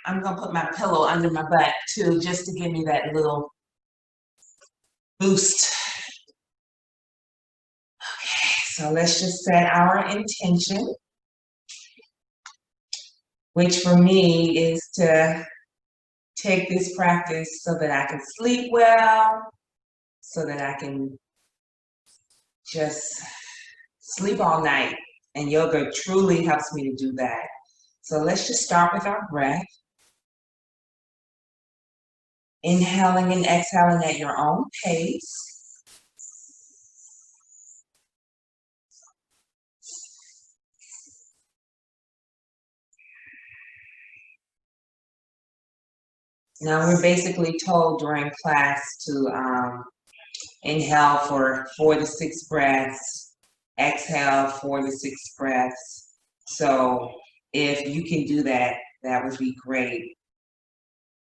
I'm gonna put my pillow under my butt too, just to give me that little boost. Okay, so let's just set our intention, which for me is to take this practice so that I can sleep well, so that I can just sleep all night. And yoga truly helps me to do that. So let's just start with our breath. Inhaling and exhaling at your own pace. Now we're basically told during class to inhale for 4 to 6 breaths, exhale 4 to 6 breaths. So if you can do that, that would be great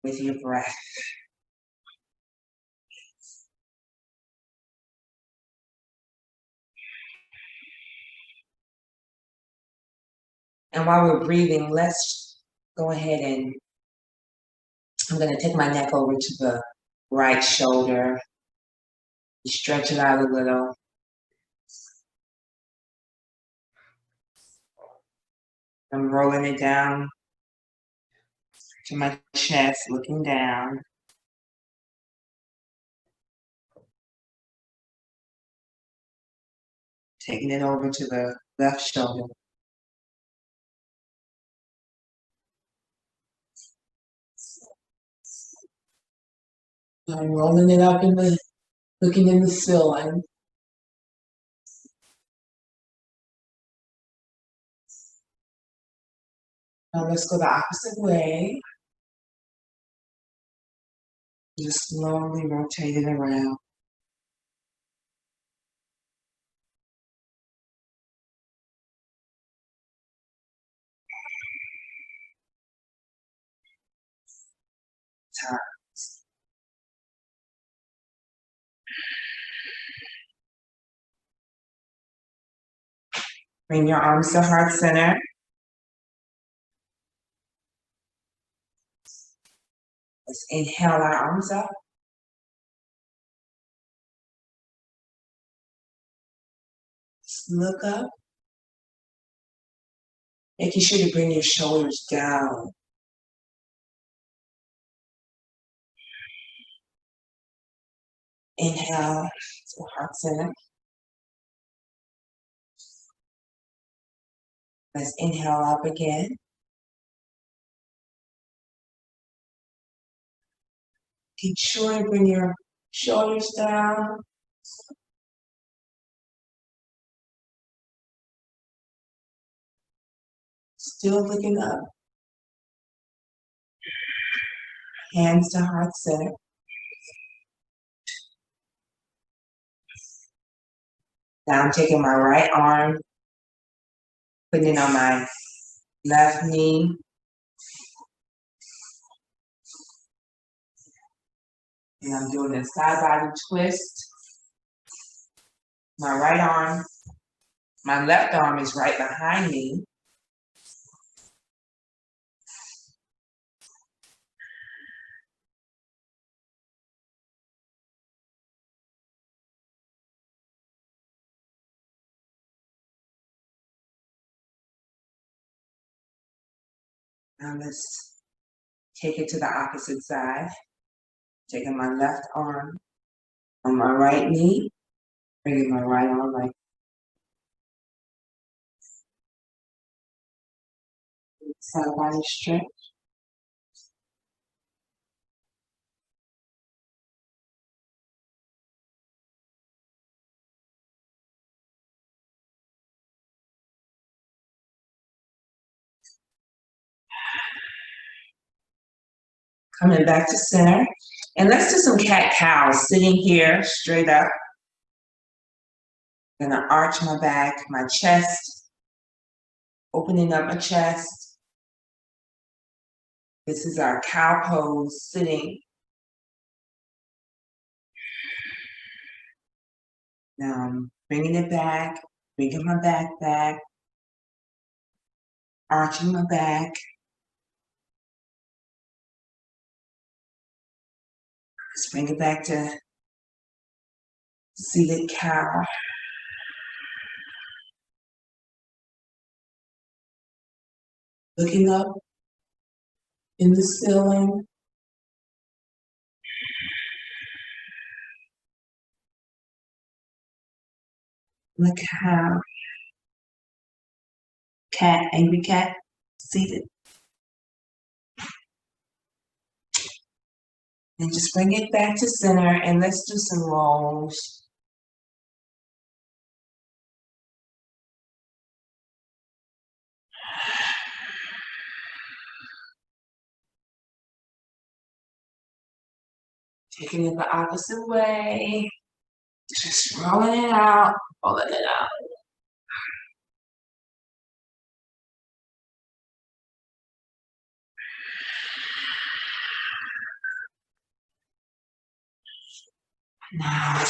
with your breath. And while we're breathing, let's go ahead and I'm going to take my neck over to the right shoulder, stretch it out a little. I'm rolling it down to my chest, looking down. Taking it over to the left shoulder. I'm rolling it up looking in the ceiling. Now let's go the opposite way. Just slowly rotate it around. Times. Bring your arms to heart center. Let's inhale our arms up. Just look up. Making sure to bring your shoulders down. Inhale to heart center. Let's inhale up again. Keep sure to bring your shoulders down. Still looking up. Hands to heart center. Now I'm taking my right arm, putting it on my left knee. And I'm doing a side body twist. My right arm, my left arm is right behind me. Now let's take it to the opposite side. Taking my left arm on my right knee, bringing my right arm right. Side body stretch. Coming back to center. And let's do some cat-cows, sitting here straight up. Gonna arch my back, my chest, opening up my chest. This is our cow pose, sitting. Now I'm bringing it back, bringing my back back, arching my back. Let's bring it back to seated cow. Looking up in the ceiling. The cow. Cat, angry cat, seated. And just bring it back to center and let's do some rolls. Taking it the opposite way. Just rolling it out, rolling it out. Now,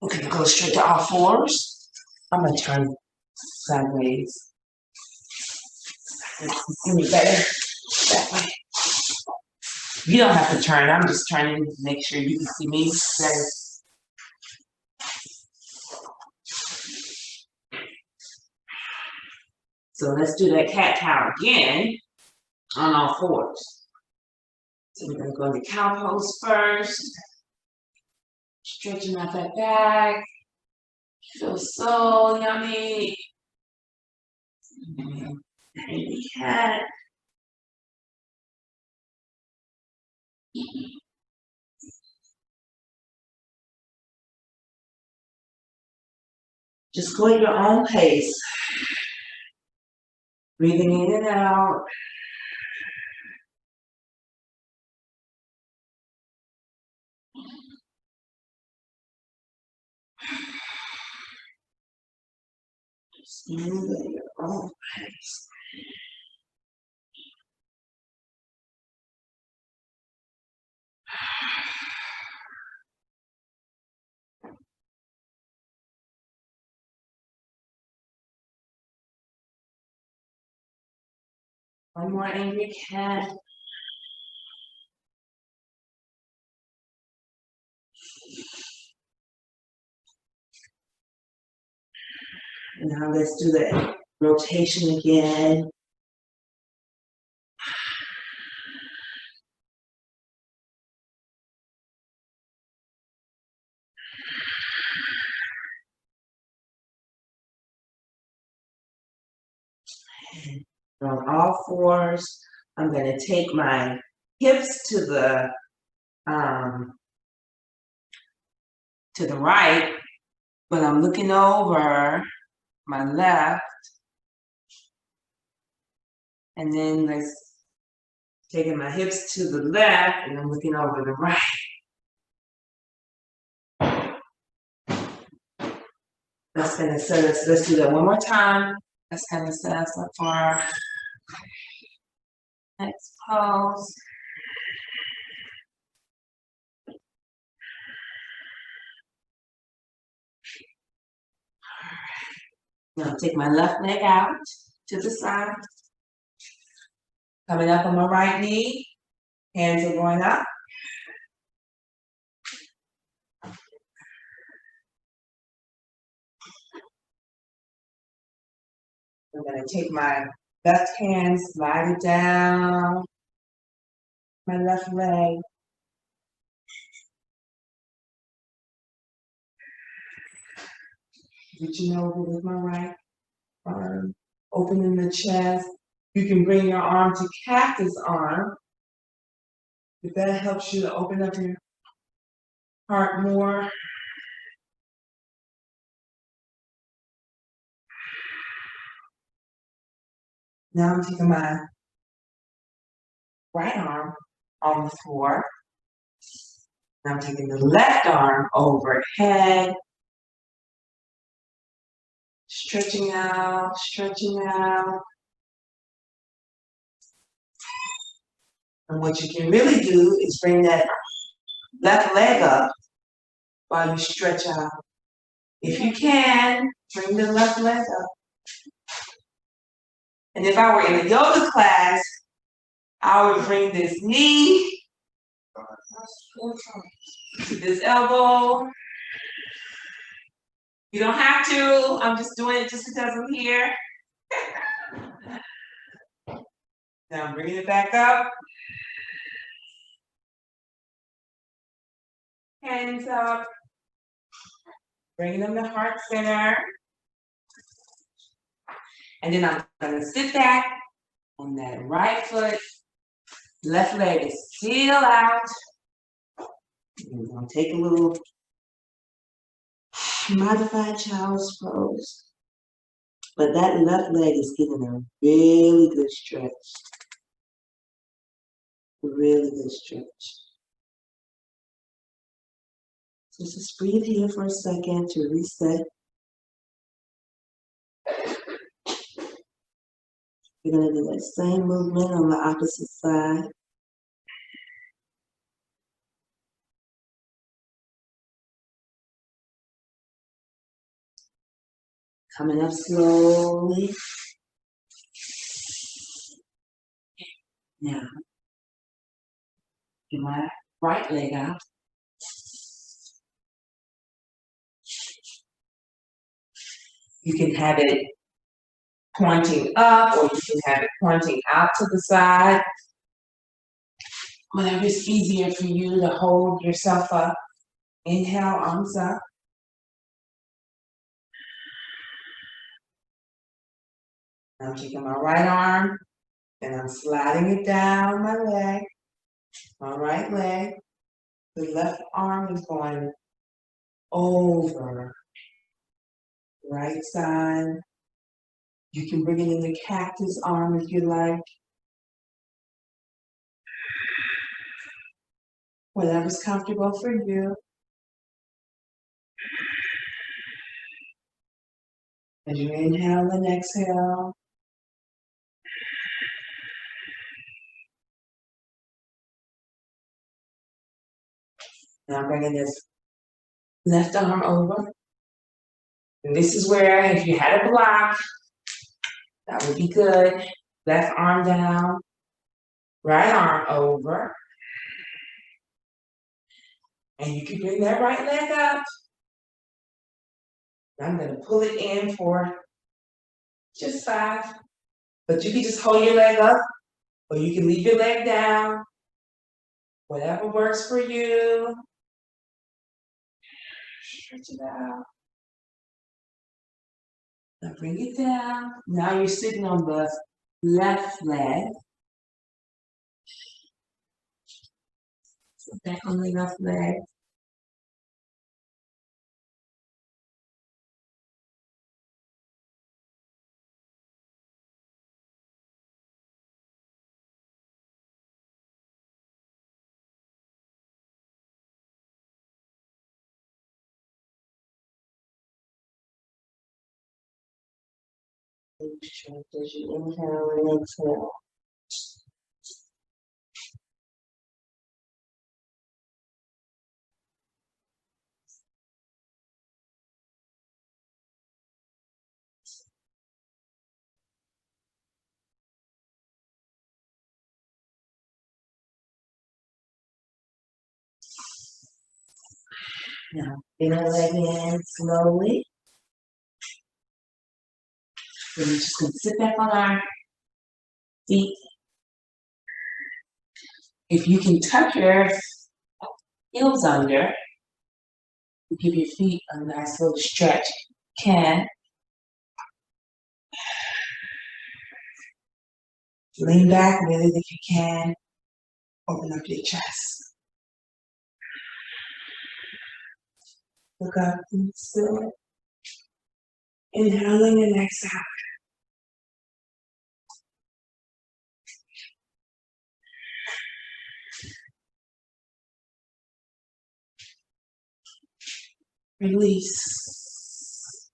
we're gonna go straight to all fours. I'm gonna turn sideways. See me better that way. You don't have to turn, I'm just trying to make sure you can see me better. So let's do that cat-cow again on all fours. So we're gonna go to cow pose first. Stretching out that back. Feels so yummy. Baby cat. Just go at your own pace. Breathing in and out. Just move at your own pace. One more angry cat. Now let's do the rotation again. On all fours, I'm going to take my hips to the right, but I'm looking over my left, and then let's taking my hips to the left, and I'm looking over the right. That's gonna set us. Let's do that one more time. That's gonna set us up for our next pose. Now take my left leg out to the side. Coming up on my right knee, hands are going up. I'm gonna take my left hand, slide it down my left leg. Reaching over with my right arm, opening the chest. You can bring your arm to cactus arm. If that helps you to open up your heart more. Now I'm taking my right arm on the floor. Now I'm taking the left arm overhead. Stretching out, stretching out. And what you can really do is bring that left leg up while you stretch out. If you can, bring the left leg up. And if I were in a yoga class, I would bring this knee To this elbow. You don't have to. I'm just doing it just because I'm here. Now I'm bringing it back up. Hands up. Bringing them to heart center. And then I'm going to sit back on that right foot. Left leg is still out. I'm going to take a little modified child's pose. But that left leg is getting a really good stretch. Really good stretch. So just breathe here for a second to reset. We're going to do that same movement on the opposite side. Coming up slowly. Now, get my right leg out. You can have it pointing up, or you can have it pointing out to the side. Whatever is easier for you to hold yourself up. Inhale, arms up. I'm taking my right arm and I'm sliding it down my leg, my right leg. The left arm is going over, right side. You can bring it in the cactus arm if you like. Whatever's comfortable for you. As you inhale and exhale. Now I'm bringing this left arm over. And this is where, if you had a block, that would be good. Left arm down, right arm over. And you can bring that right leg up. I'm going to pull it in for just 5. But you can just hold your leg up, or you can leave your leg down. Whatever works for you. Stretch it out. Now bring it down. Now you're sitting on the left leg. Sit back on the left leg. As you inhale and exhale. Now, bring the leg in slowly. Then we're just going to sit back on our feet. If you can tuck your heels under, give your feet a nice little stretch. Can. Lean back really if you can. Open up your chest. Look up and still. Inhaling and exhaling. Release.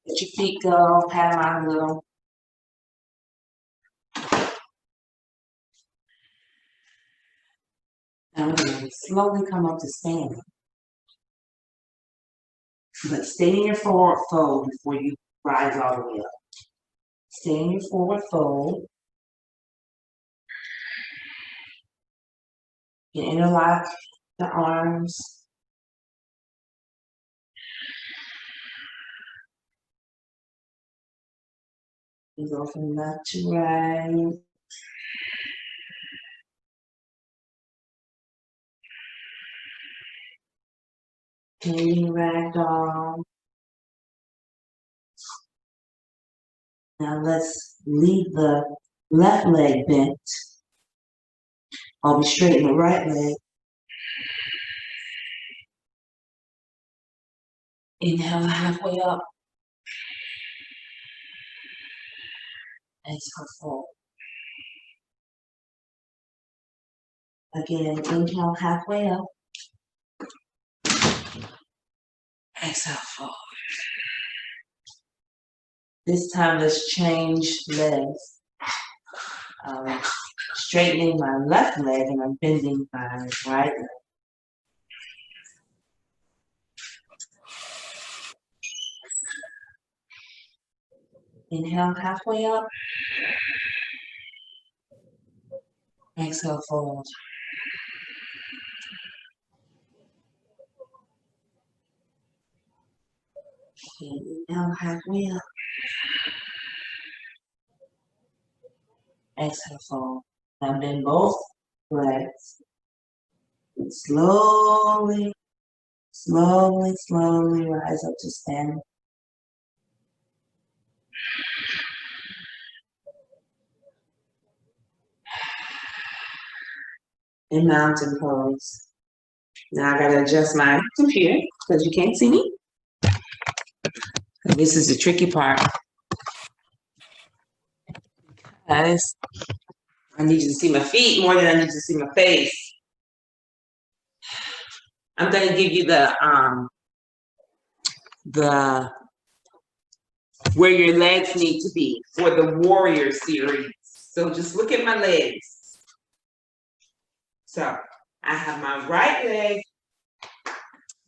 Let your feet go, pat them out a little. Now we're going to slowly come up to standing. But stay in your forward fold before you rise all the way up. Stay in your forward fold. You can interlock the arms. You go from left to right. Hanging ragdoll. Now let's leave the left leg bent. I'll be straight in the right leg. Inhale halfway up. Exhale forward. Again, inhale halfway up. Exhale forward. This time let's change legs. Straightening my left leg and I'm bending my right leg. Inhale halfway up. Exhale forward. Okay, inhale halfway up. Exhale forward. Now bend both legs. And slowly rise up to stand. In mountain pose. Now I gotta adjust my computer because you can't see me. And this is the tricky part. Guys, I need you to see my feet more than I need you to see my face. I'm gonna give you the where your legs need to be for the warrior series. So just look at my legs. So I have my right leg,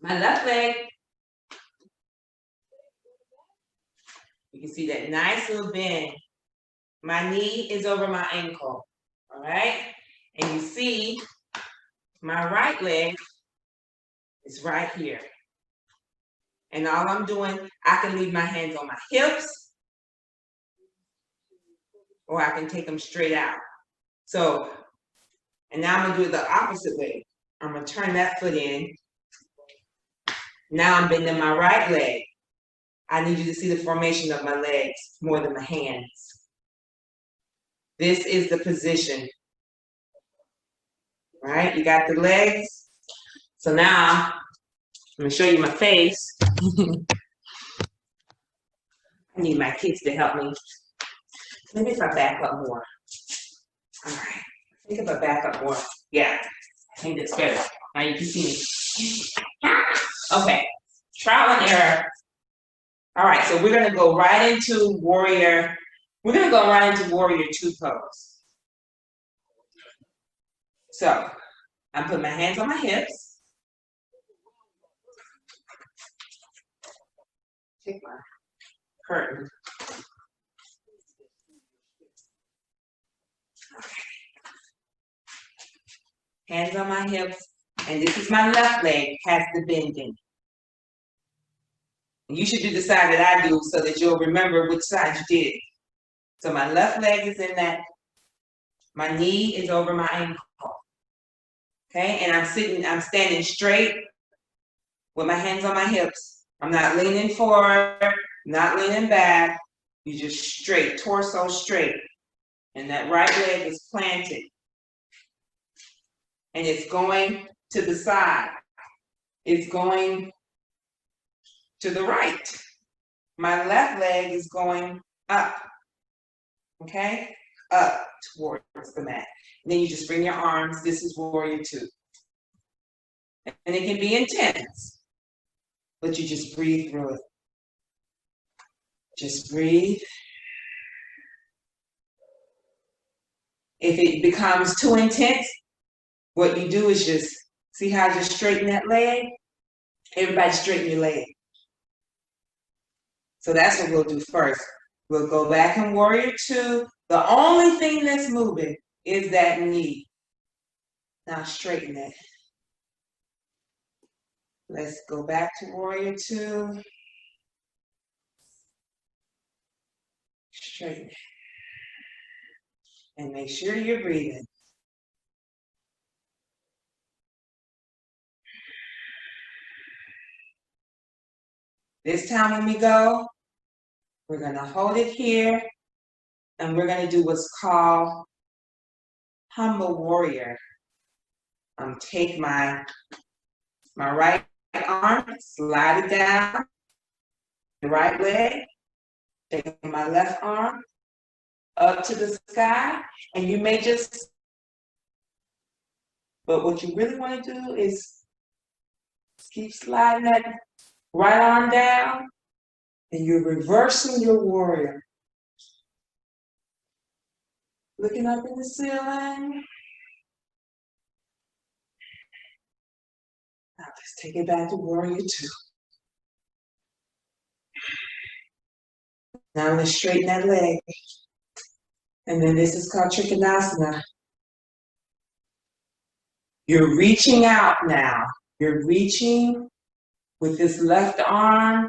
my left leg. You can see that nice little bend. My knee is over my ankle, all right? And you see my right leg is right here. And all I'm doing, I can leave my hands on my hips, or I can take them straight out. So, and now I'm gonna do it the opposite way. I'm gonna turn that foot in. Now I'm bending my right leg. I need you to see the formation of my legs more than my hands. This is the position, right? You got the legs. So now, I'm gonna show you my face. I need my kids to help me. Maybe if I back up more. All right, I think if I back up more. Yeah, I think that's better. Now you can see me. Okay, trial and error. All right, so we're gonna go right into warrior. We're gonna go right into warrior 2 pose. So, I'm putting my hands on my hips. Take my curtain. Hands on my hips, and this is my left leg, has the bending. You should do the side that I do so that you'll remember which side you did. So my left leg is in that, my knee is over my ankle. Okay, and I'm standing straight with my hands on my hips. I'm not leaning forward, not leaning back. You just straight, torso straight. And that right leg is planted. And it's going to the side. It's going to the right. My left leg is going up. Okay? Up towards the mat. And then you just bring your arms. This is warrior 2. And it can be intense, but you just breathe through it. Just breathe. If it becomes too intense, what you do is just, see how I just straighten that leg? Everybody straighten your leg. So that's what we'll do first. We'll go back in warrior 2. The only thing that's moving is that knee. Now straighten it. Let's go back to warrior two. Straighten it. And make sure you're breathing. This time when we go, we're gonna hold it here and we're gonna do what's called humble warrior. Take my right arm, slide it down, the right leg, take my left arm up to the sky, and you may just, but what you really want to do is keep sliding that right arm down, and you're reversing your warrior. Looking up in the ceiling. Now let's take it back to warrior two. Now I'm going to straighten that leg. And then this is called Trikonasana. You're reaching out now. You're reaching with this left arm.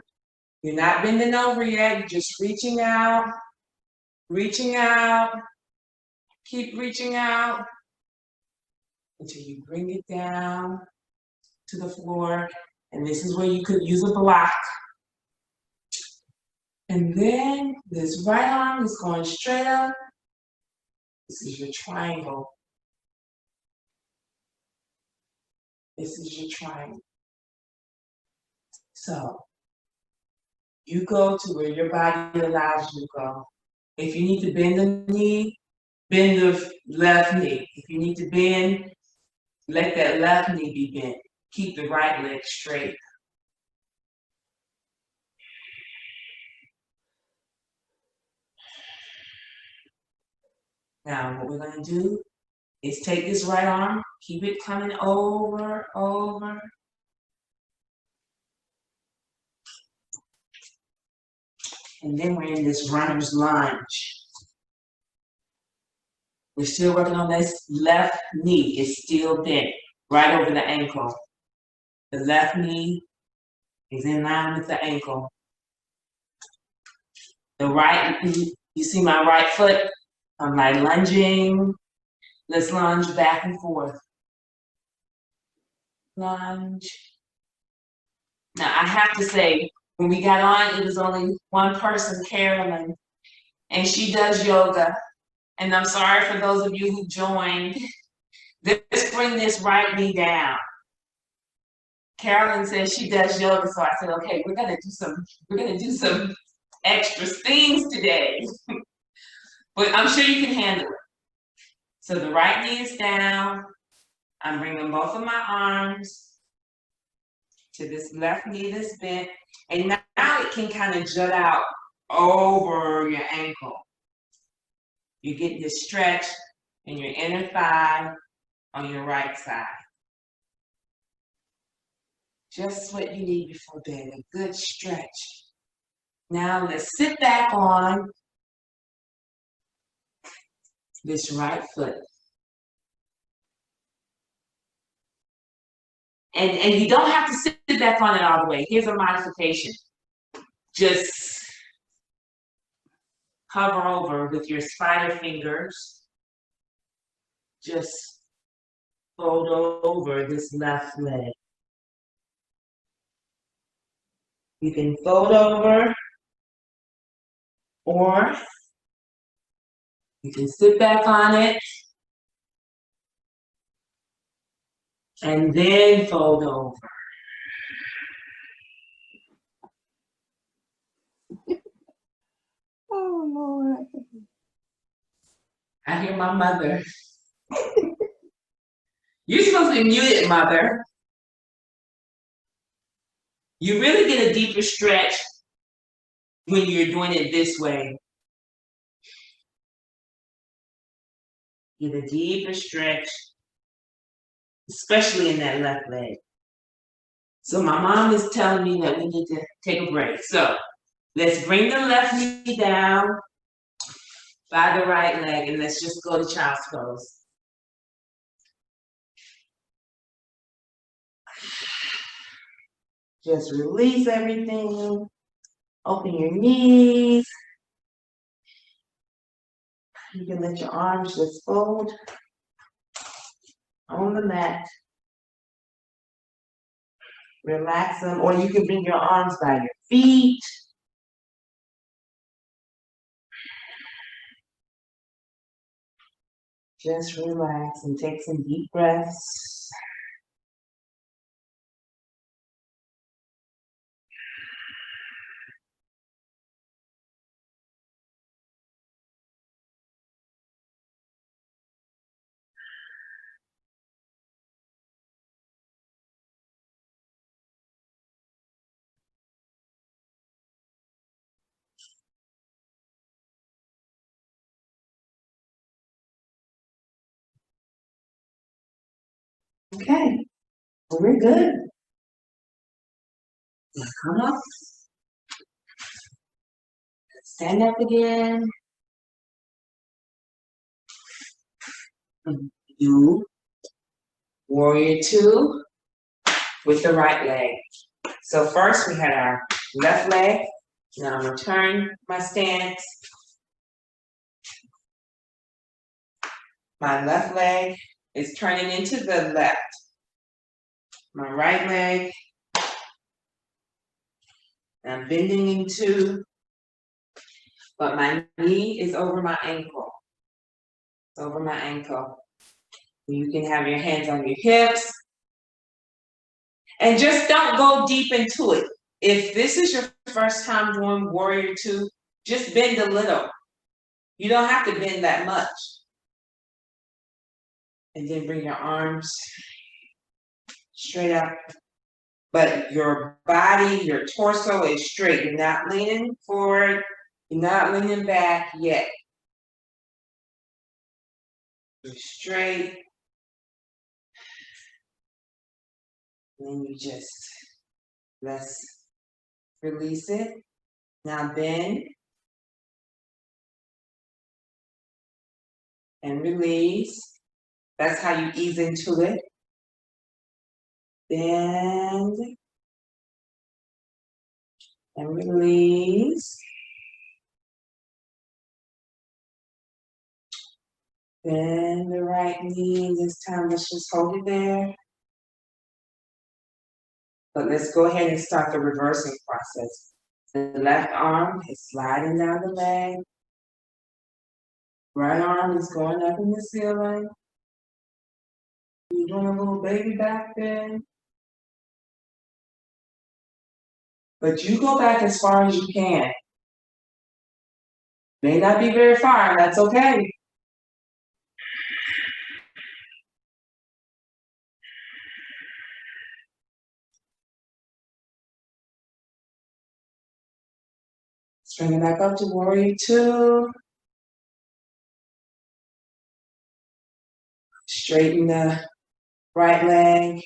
You're not bending over yet. You're just reaching out, keep reaching out until you bring it down to the floor. And this is where you could use a block. And then this right arm is going straight up. This is your triangle. This is your triangle. So you go to where your body allows you to go. If you need to bend the knee, bend the left knee. If you need to bend, let that left knee be bent. Keep the right leg straight. Now what we're going to do is take this right arm, keep it coming over. And then we're in this runner's lunge. We're still working on this left knee. It's still bent right over the ankle. The left knee is in line with the ankle. The right, you see my right foot? I'm like lunging. Let's lunge back and forth. Lunge. Now I have to say, when we got on, it was only one person, Carolyn, and she does yoga. And I'm sorry for those of you who joined. Let's bring this right knee down. Carolyn says she does yoga, so I said, okay, we're gonna do some extra things today. But I'm sure you can handle it. So the right knee is down. I'm bringing both of my arms to this left knee that's bent. And now it can kind of jut out over your ankle. You're getting this stretch in your inner thigh on your right side. Just what you need before bed, a good stretch. Now let's sit back on this right foot. And you don't have to sit back on it all the way. Here's a modification. Just hover over with your spider fingers. Just fold over this left leg. You can fold over, or you can sit back on it and then fold over. Oh, Lord. I hear my mother. You're supposed to be muted, mother. You really get a deeper stretch when you're doing it this way. Get a deeper stretch, especially in that left leg. So my mom is telling me that we need to take a break. So let's bring the left knee down by the right leg, and let's just go to child's pose. Just release everything. Open your knees. You can let your arms just fold on the mat. Relax them, or you can bring your arms by your feet. Just relax and take some deep breaths. Okay, well, we're good. Now come up, stand up again. Do warrior two with the right leg. So first we had our left leg. Now I'm gonna turn my stance. My left leg is turning into the left. My right leg, I'm bending into, but my knee is over my ankle. It's over my ankle. You can have your hands on your hips. And just don't go deep into it. If this is your first time doing warrior two, just bend a little. You don't have to bend that much. And then bring your arms straight up. But your body, your torso is straight. You're not leaning forward. You're not leaning back yet. You're straight. And then you just, let's release it. Now bend. And release. That's how you ease into it. Bend. And release. Bend the right knee. This time, let's just hold it there. But let's go ahead and start the reversing process. The left arm is sliding down the leg. Right arm is going up in the ceiling. You're doing a little baby back bend. But you go back as far as you can. May not be very far, that's okay. Bring it back up to warrior two. Straighten the right leg.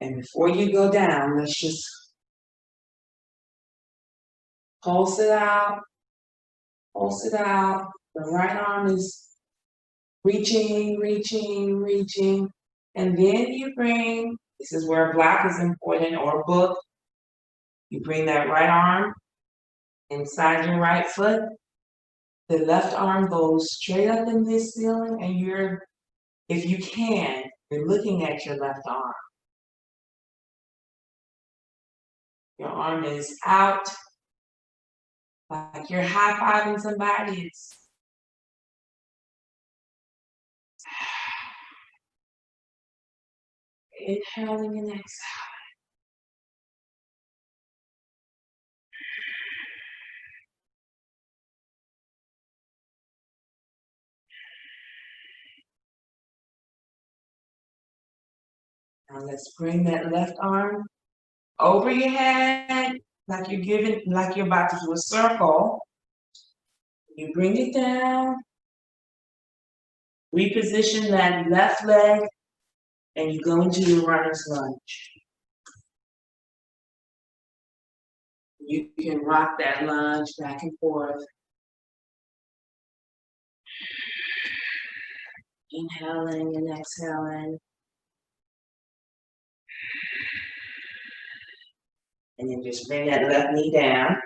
And before you go down, let's just pulse it out. Pulse it out. The right arm is reaching, reaching, reaching. And then you bring, this is where a block is important, or a book. You bring that right arm inside your right foot. The left arm goes straight up in this ceiling, and you're, if you can, you're looking at your left arm. Your arm is out, like you're high-fiving somebody. It's inhaling and exhaling. Now let's bring that left arm over your head, like you're giving, like you're about to do a circle. You bring it down, reposition that left leg, and you go into your runner's lunge. You can rock that lunge back and forth. Inhaling and exhaling. And then just bring that left knee down.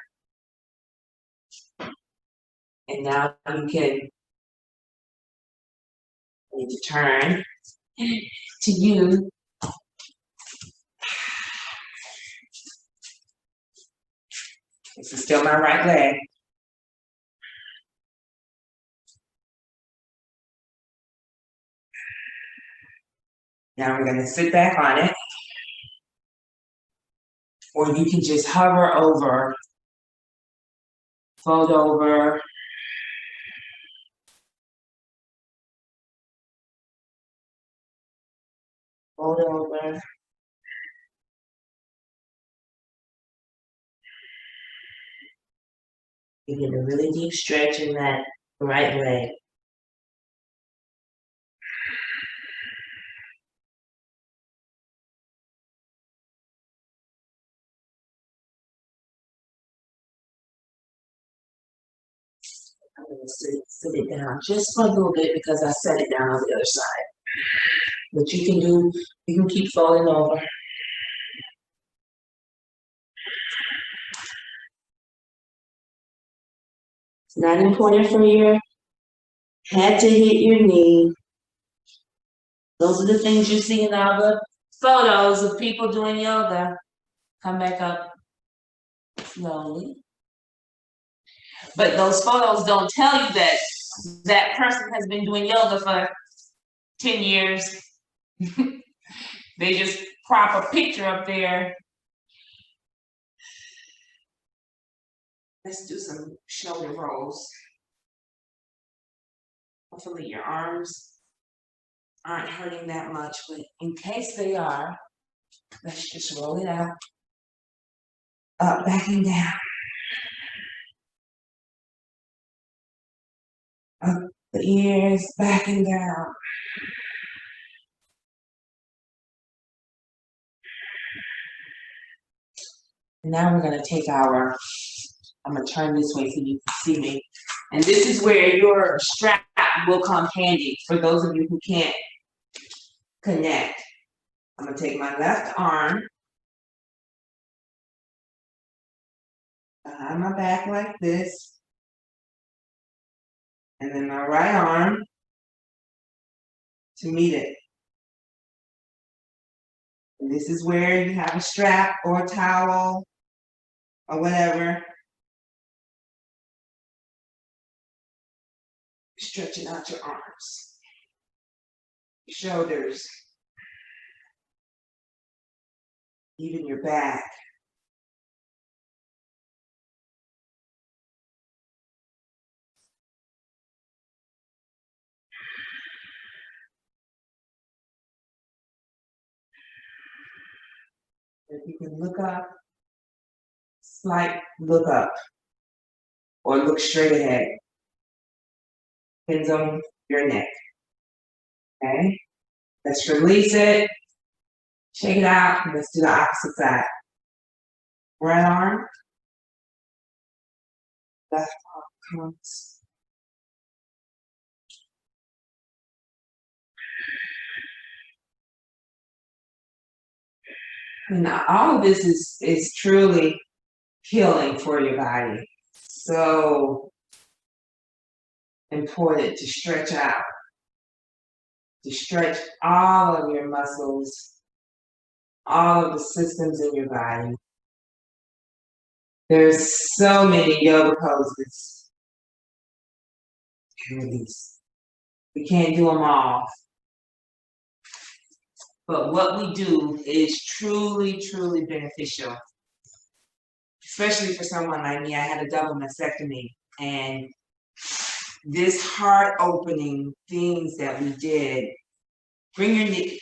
And now you can need to turn to you. This is still my right leg. Now we're gonna sit back on it. Or you can just hover over, fold over. Fold over. You get a really deep stretch in that right leg. I'm gonna sit it down just for a little bit because I set it down on the other side. But you can keep folding over. It's not important for your head to hit your knee. Those are the things you see in all the photos of people doing yoga. Come back up slowly. But those photos don't tell you that that person has been doing yoga for 10 years. They just prop a picture up there. Let's do some shoulder rolls. Hopefully your arms aren't hurting that much, but in case they are, let's just roll it out. Up, back and down. Up the ears, back and down. And now we're gonna take I'm gonna turn this way so you can see me. And this is where your strap will come handy for those of you who can't connect. I'm gonna take my left arm behind my back like this. And then my right arm to meet it. And this is where you have a strap or a towel or whatever. Stretching out your arms, your shoulders, even your back. If you can look up, slight look up, or look straight ahead. Depends on your neck. Okay? Let's release it. Shake it out. And let's do the opposite side. Right arm. Left arm comes. And all of this is truly healing for your body. So important to stretch out, to stretch all of your muscles, all of the systems in your body. There's so many yoga poses to release. We can't do them all. But what we do is truly, truly beneficial. Especially for someone like me. I had a double mastectomy, and this heart opening things that we did. Bring your knee,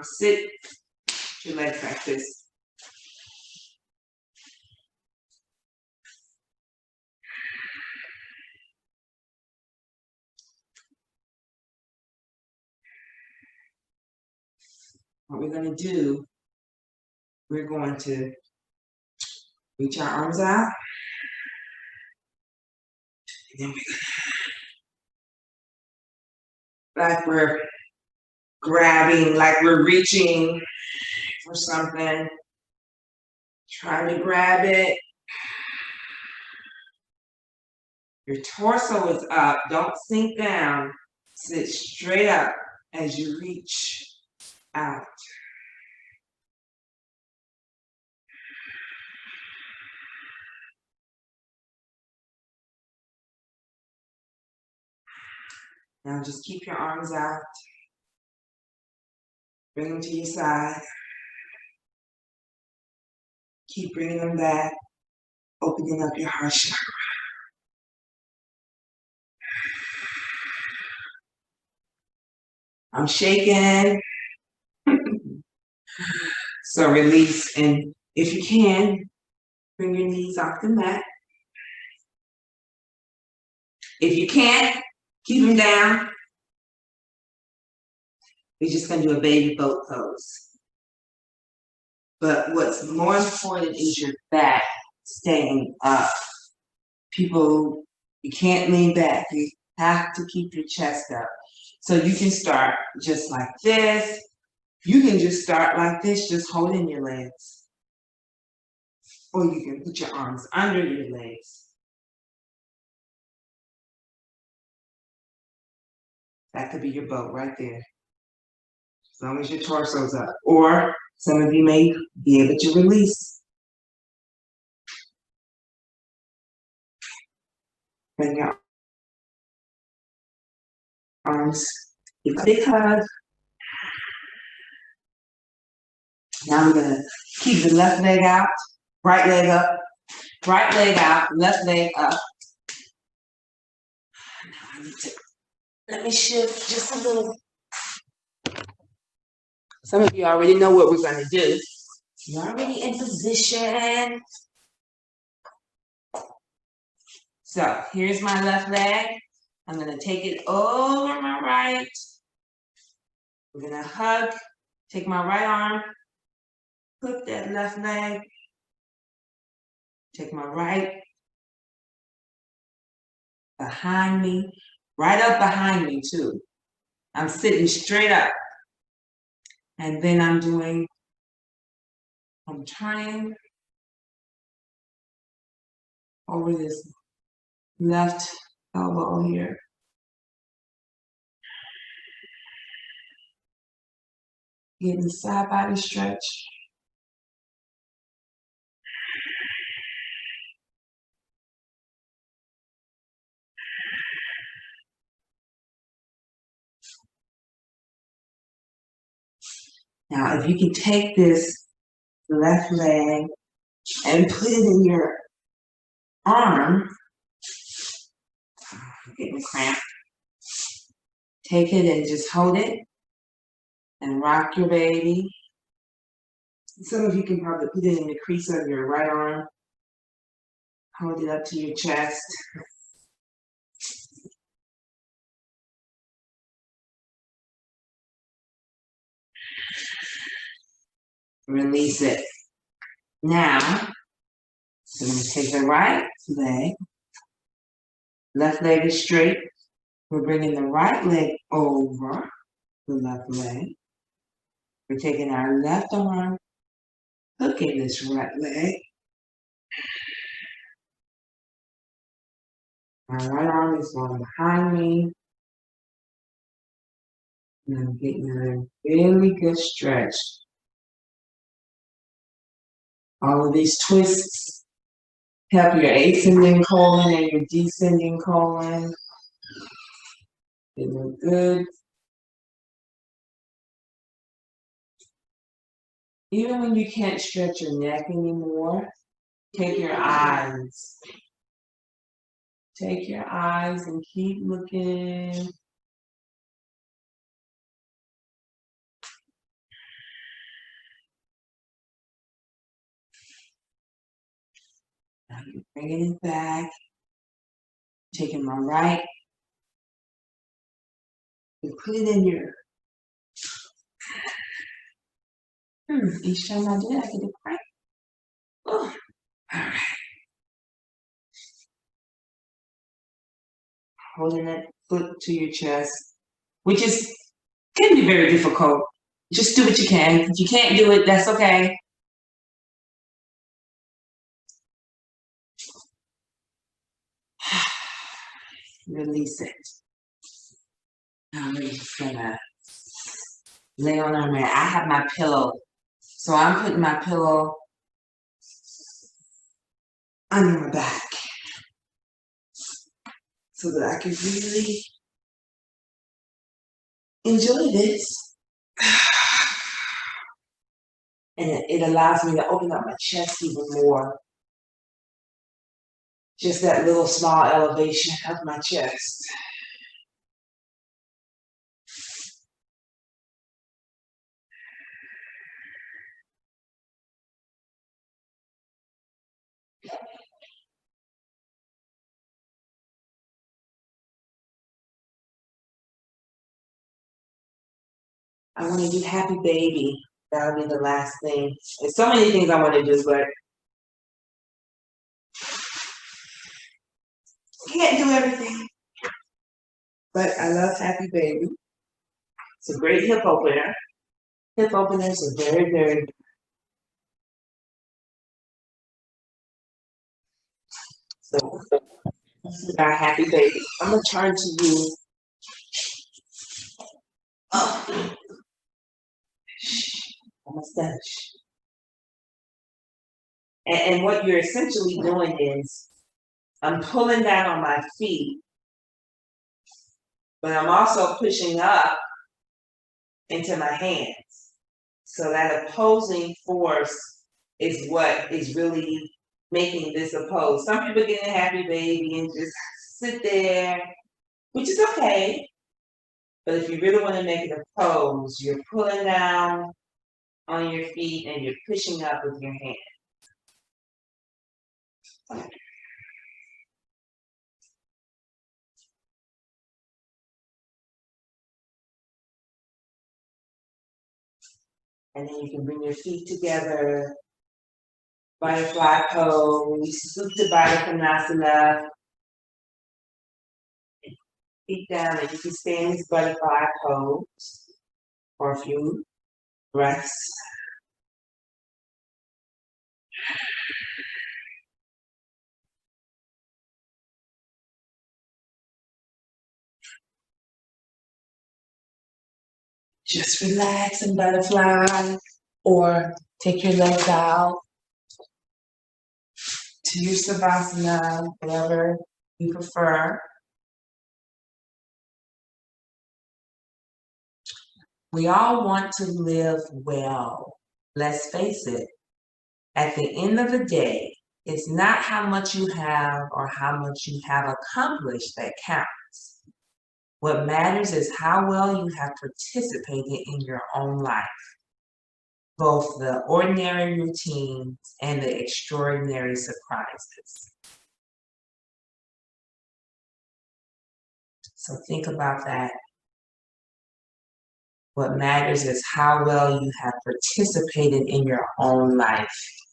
sit your legs like this. What we're going to do, we're going to reach our arms out. And then like we're grabbing, like we're reaching for something. Trying to grab it. Your torso is up. Don't sink down. Sit straight up as you reach out. Now just keep your arms out. Bring them to your side. Keep bringing them back. Opening up your heart chakra. I'm shaking. So release, and if you can, bring your knees off the mat. If you can't, keep them down. We're just gonna do a baby boat pose. But what's more important is your back staying up. People, you can't lean back. You have to keep your chest up. So you can start just like this. You can just start like this, just holding your legs. Or you can put your arms under your legs. That could be your boat right there. As long as your torso's up. Or some of you may be able to release. Bring your arms. Give a big hug. Now I'm gonna keep the left leg out, right leg up, right leg out, left leg up. Now I need to, let me shift just a little. Some of you already know what we're gonna do. You're already in position. So here's my left leg. I'm gonna take it over my right. We're gonna hug, take my right arm, hook that left leg, take my right behind me, right up behind me too. I'm sitting straight up. And then I'm turning over this left elbow here. Getting the side body stretch. Now, if you can take this left leg and put it in your arm, I'm getting a cramp. Take it and just hold it and rock your baby. Some of you can probably put it in the crease of your right arm. Hold it up to your chest. Release it. Now, so I'm going to take the right leg. Left leg is straight. We're bringing the right leg over the left leg. We're taking our left arm, hooking this right leg. My right arm is going behind me. And I'm getting a really good stretch. All of these twists help your ascending colon and your descending colon. They look good. Even when you can't stretch your neck anymore, take your eyes. Take your eyes and keep looking. Now you're bringing it back. Taking my right. And put it in your. Each time I do it, I get a cramp. Oh, all right. Holding that foot to your chest, which can be very difficult. Just do what you can. If you can't do it, that's okay. release it. Now we're just gonna lay on our mat. I have my pillow, so I'm putting my pillow under my back so that I can really enjoy this. And it allows me to open up my chest even more. Just that little small elevation of my chest. I want to do happy baby. That'll be the last thing. There's so many things I want to do, but can't do everything. But I love happy baby. It's a great hip opener. Hip openers are very, very. So this is our happy baby. I'm gonna turn to you. Oh, almost finished. And what you're essentially doing is I'm pulling down on my feet, but I'm also pushing up into my hands. So that opposing force is what is really making this a pose. Some people get a happy baby and just sit there, which is okay. But if you really want to make it a pose, you're pulling down on your feet and you're pushing up with your hands. And then you can bring your feet together, butterfly pose, Supta Baddha Konasana. Feet down, and you can stay in this butterfly pose for a few breaths. Just relax and butterfly, or take your legs out to your Savasana, whatever you prefer. We all want to live well. Let's face it, at the end of the day, it's not how much you have or how much you have accomplished that counts. What matters is how well you have participated in your own life, both the ordinary routines and the extraordinary surprises. So think about that. What matters is how well you have participated in your own life.